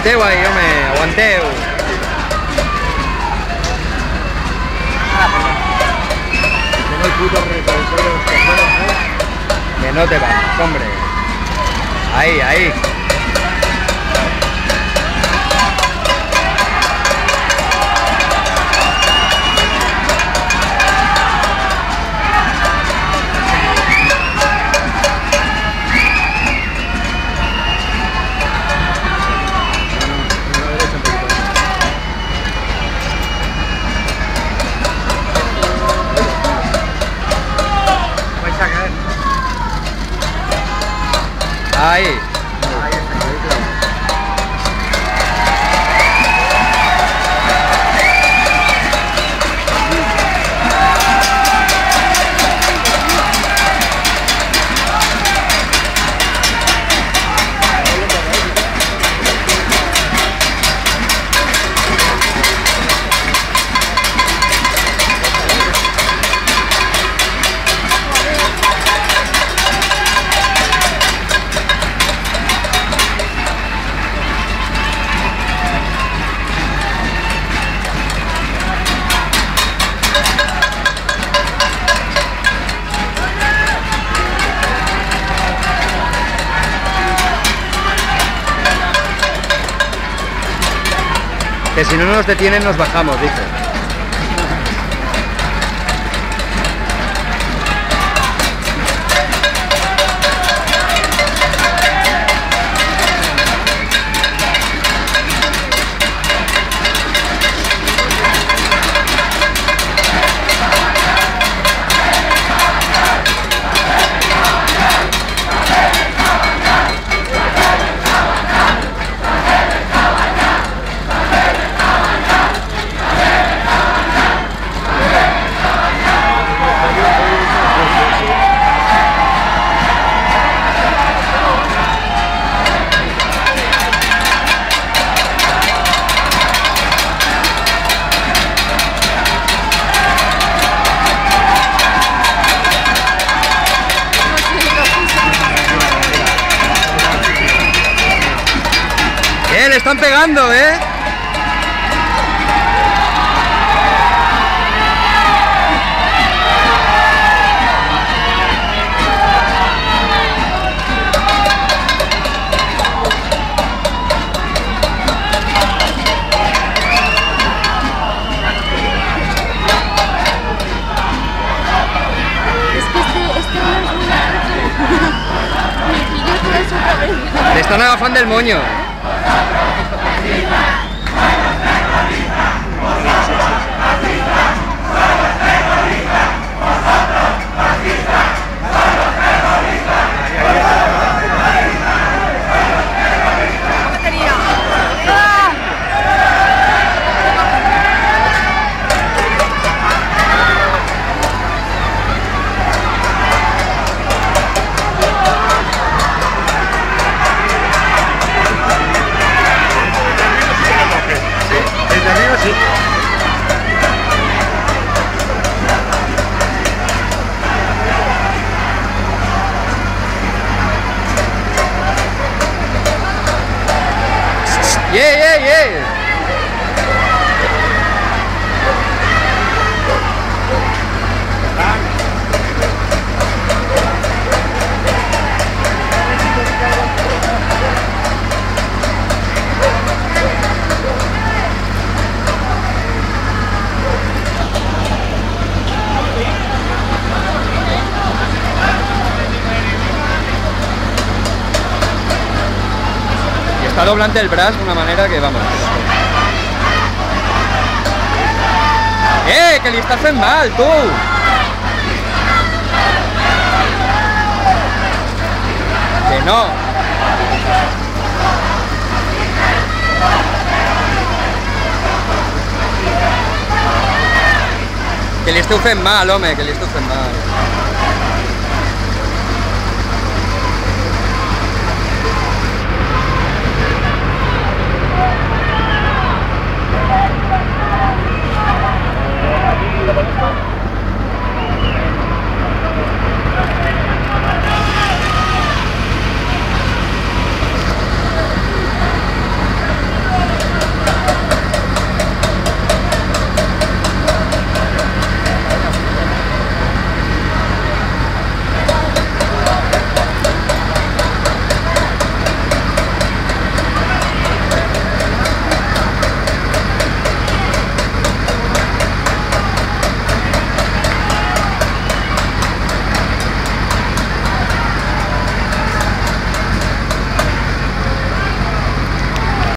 Aguanteu ahí, home, aguanteu. Tengo el puto retrovisor de los cojones, ¿no? Que no te bajes, hombre. Ahí, ahí. Ahí. Ahí está, ahí claro. Que si no nos detienen nos bajamos, dice. Le están pegando, ¿eh? Le están agafando el moño. Yeah. Está doblante el braç d'una manera que, vamos... Que li estàs fent mal, tu! Que no! Que li esteu fent mal, home, que li esteu fent mal. ¿Lo conozco?